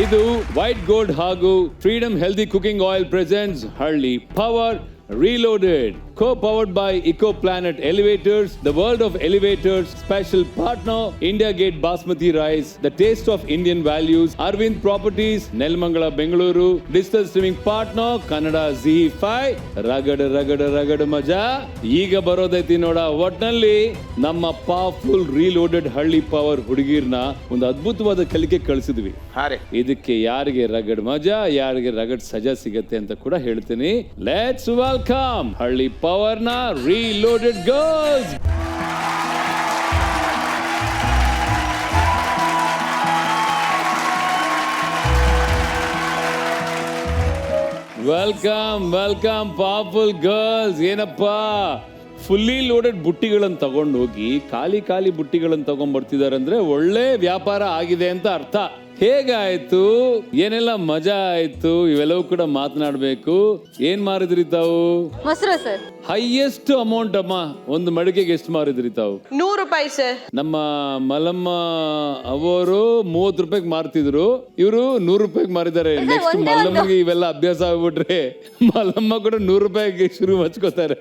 ಇದು white gold ಹಾಗೂ freedom healthy cooking oil presents ಹಳ್ಳಿ power Reloaded, co-powered by EcoPlanet Elevators, the world of elevators, special partner, India Gate Basmati Rice, the taste of Indian values, Arvind Properties, Nelmangala, Bengaluru, digital streaming partner, Kannada Z5, ragada maja, ಈಗ ಬರೋದೈತಿ ನೋಡ ಒಟ್ನಲ್ಲಿ ನಮ್ಮ powerful ರೀಲೋಡೆಡ್ ಹಳ್ಳಿ power ಹುಡುಗಿರ್ನ ಒಂದು ಅದ್ಭುತವಾದ ಕಲಿಕೆ ಕಳಿಸಿದ್ವಿ. ಇದಕ್ಕೆ ಯಾರಿಗೆ ರಗಡ್ ಮಜಾ, ಯಾರಿಗೆ ರಗಡ್ ಸಜಾ ಸಿಗತ್ತೆ ಅಂತ ಕೂಡ ಹೇಳ್ತೀನಿ. ಲೆಟ್ಸ್ ವೆಲ್ಕಮ್ ಹಳ್ಳಿ ಪವರ್ ನ ರೀಲೋಡೆಡ್ ಗರ್ಲ್ಸ್. Welcome powerful girls. ಏನಪ್ಪಾ ಫುಲ್ಲಿ ಲೋಡೆಡ್ ಬುಟ್ಟಿಗಳನ್ನು ತಗೊಂಡು ಹೋಗಿ ಖಾಲಿ ಬುಟ್ಟಿಗಳನ್ನು ತಗೊಂಡ್ ಬರ್ತಿದಾರೆ ಅಂದ್ರೆ ಒಳ್ಳೆ ವ್ಯಾಪಾರ ಆಗಿದೆ ಅಂತ ಅರ್ಥ. ಹೇಗಾಯ್ತು, ಏನೆಲ್ಲ ಮಜಾ ಆಯ್ತು, ಇವೆಲ್ಲವೂ ಕೂಡ ಮಾತನಾಡ್ಬೇಕು. ಏನ್ ಮಾರಿದ್ರಿ ತಾವು? ಮೊಸರು ಸರ್. ಹೈಯೆಸ್ಟ್ ಅಮೌಂಟ್ ಅಮ್ಮ, ಒಂದು ಮಡಿಕೆಗೆ ಎಷ್ಟು ಮಾರಿದ್ರಿ ತಾವು? 100 ರೂಪಾಯಿ ಸರ್. ನಮ್ಮ ಮಲಮ್ಮ ಅವರು 30 ರೂಪಾಯಿಗೆ ಮಾರ್ತಿದ್ರು, ಇವರು 100 ರೂಪಾಯಿಗೆ ಮಾರಿದ್ದಾರೆ. ನೆಕ್ಸ್ಟ್ ಮಲ್ಲಮ್ಮಗೆ ಇವೆಲ್ಲ ಅಭ್ಯಾಸ ಆಗ್ಬಿಟ್ರೆ ಮಲ್ಲಮ್ಮ ಕೂಡ 100 ರೂಪಾಯಿಗೆ ಶುರು ಹಚ್ಕೋತಾರೆ.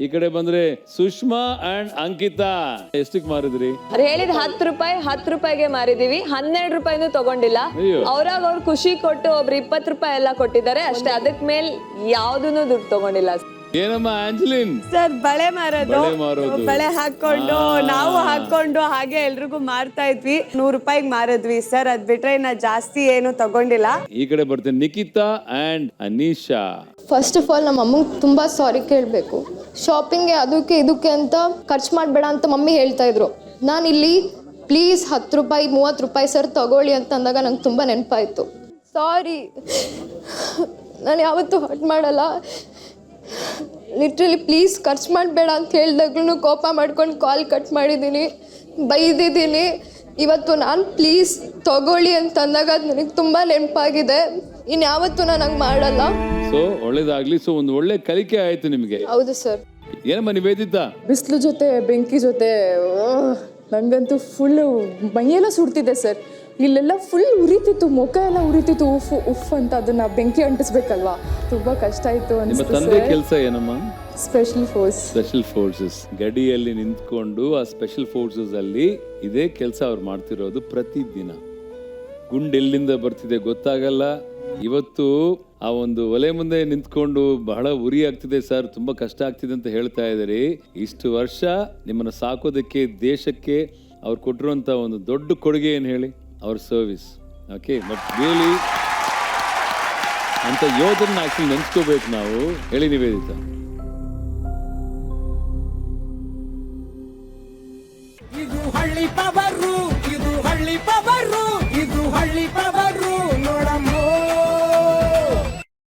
ಈ ಕಡೆ ಬಂದ್ರೆ ಸುಷ್ಮಾ ಅಂಡ್ ಅಂಕಿತಾ, ಎಷ್ಟಕ್ಕೆ ಮಾರಿದ್ರಿ? ಹೇಳಿದ 10 ರೂಪಾಯಿಗೆ ಮಾರಿದೀವಿ. 12 ರೂಪಾಯಿನೂ ತಗೊಂಡಿಲ್ಲ. ಅವ್ರಾಗ ಅವ್ರು ಖುಷಿ ಕೊಟ್ಟು ಒಬ್ರು 20 ರೂಪಾಯಿ ಎಲ್ಲ ಕೊಟ್ಟಿದ್ದಾರೆ ಅಷ್ಟೇ. ಅದಕ್ ಮೇಲ್ ಯಾವ್ದೂನು ದುಡ್ಡು ತಗೊಂಡಿಲ್ಲ. ಏನಮ್ಮ ಆಂಜಲಿನ್? ಸರ್ ಬಳೆ ಮಾರೋದು, ಬಳೆ ಹಾಕೊಂಡು ನಾವು ಹಾಕೊಂಡು ಹಾಗೆ ಎಲ್ರಿಗೂ ಮಾರ್ತಾ ಇದ್ವಿ. 100 ರೂಪಾಯಿಗೆ ಮಾರಿದ್ವಿ ಸರ್. ಅದ್ ಬಿಟ್ರೆ ಇನ್ನ ಜಾಸ್ತಿ ಏನು ತಗೊಂಡಿಲ್ಲ. ಈ ಕಡೆ ಬರ್ತೇನೆ Nikhita and Anisha. First of all ನಮ್ಮ ಅಮ್ಮಂಗೆ ತುಂಬ ಸಾರಿ ಕೇಳಬೇಕು. ಶಾಪಿಂಗ್ಗೆ ಅದಕ್ಕೆ ಇದಕ್ಕೆ ಅಂತ ಖರ್ಚು ಮಾಡಬೇಡ ಅಂತ ಮಮ್ಮಿ ಹೇಳ್ತಾ ಇದ್ರು. ನಾನು ಇಲ್ಲಿ ಪ್ಲೀಸ್ 10 ರೂಪಾಯಿ 30 ರೂಪಾಯಿ ಸರ್ ತಗೊಳ್ಳಿ ಅಂತ ಅಂದಾಗ ನಂಗೆ ತುಂಬ ನೆನಪಾಯಿತು. ಸಾರಿ, ನಾನು ಯಾವತ್ತೂ ಹರ್ಟ್ ಮಾಡಲ್ಲ. ಲಿಟ್ರಲಿ ಪ್ಲೀಸ್ ಖರ್ಚು ಮಾಡಬೇಡ ಅಂತ ಹೇಳಿದಾಗ್ಲೂ ಕೋಪ ಮಾಡ್ಕೊಂಡು ಕಾಲ್ ಕಟ್ ಮಾಡಿದ್ದೀನಿ, ಬೈದಿದ್ದೀನಿ. ಇವತ್ತು ನಾನು ಪ್ಲೀಸ್ ತಗೊಳ್ಳಿ ಅಂತ ಅಂದಾಗ ಅದು ನನಗೆ ತುಂಬ ನೆನಪಾಗಿದೆ. ಇನ್ಯಾವತ್ತೂ ನಾನು ಹಂಗೆ ಮಾಡಲ್ಲ. ಸೊ ಒಳ್ಳೇದಾಗ್ಲಿ. ಸೊ ಒಂದು ಒಳ್ಳೆ ಕಲಿಕೆ ಆಯ್ತು ನಿಮಗೆ. ಹೌದು ಸರ್. ಏನಮ್ಮ ನಿವೇದಿತಾ? ಬಿಸಿಲು ಜೊತೆ ಬೆಂಕಿ ಜೊತೆ ನನಗಂತೂ ಫುಲ್ಲು ಮೈಯೆಲ್ಲ ಸುಡ್ತಿದೆ ಸರ್. ಇಲ್ಲೆಲ್ಲ ಫುಲ್ ಉರಿತಿತ್ತು, ಮುಖ ಎಲ್ಲ ಉರಿತಿತ್ತು. ಉಫ್ ಅಂತ ಅದನ್ನ ಬೆಂಕಿ ಅಂಟಿಸ್ಬೇಕಲ್ವಾ, ತುಂಬಾ ಕಷ್ಟ ಆಯ್ತು. ನಿಮ್ಮ ತಂದೆ ಕೆಲಸ ಏನಮ್ಮ? Special forces. ಗಡಿಯಲ್ಲಿ ನಿಂತ್ಕೊಂಡು ಆ ಸ್ಪೆಷಲ್ ಫೋರ್ಸಸ್ ಅಲ್ಲಿ ಇದೇ ಕೆಲಸ ಅವ್ರು ಮಾಡ್ತಿರೋದು ಪ್ರತಿದಿನ. ಗುಂಡೆಲ್ಲಿಂದ ಬರ್ತಿದೆ ಗೊತ್ತಾಗಲ್ಲ. ಇವತ್ತು ಆ ಒಂದು ಒಲೆ ಮುಂದೆ ನಿಂತ್ಕೊಂಡು ಬಹಳ ಉರಿ ಆಗ್ತಿದೆ ಸರ್, ತುಂಬಾ ಕಷ್ಟ ಆಗ್ತಿದೆ ಅಂತ ಹೇಳ್ತಾ ಇದ್ದೀರಿ. ಇಷ್ಟು ವರ್ಷ ನಿಮ್ಮನ್ನ ಸಾಕೋದಕ್ಕೆ ದೇಶಕ್ಕೆ ಅವ್ರು ಕೊಟ್ಟಿರುವಂತ ಒಂದು ದೊಡ್ಡ ಕೊಡುಗೆ ಏನ್ ಹೇಳಿ? ಅವ್ರ ಸರ್ವಿಸ್. ಓಕೆ, ಬಟ್ ರಿಯಲಿ ಅಂತ ಯೋಧರನ್ನ ಆಕ್ಚುಲಿ ನೆನ್ಸ್ಕೋಬೇಕು ನಾವು. ಹೇಳಿ ನಿವೇದಿತಾ. ಇದು ಹಳ್ಳಿ ಪವರು.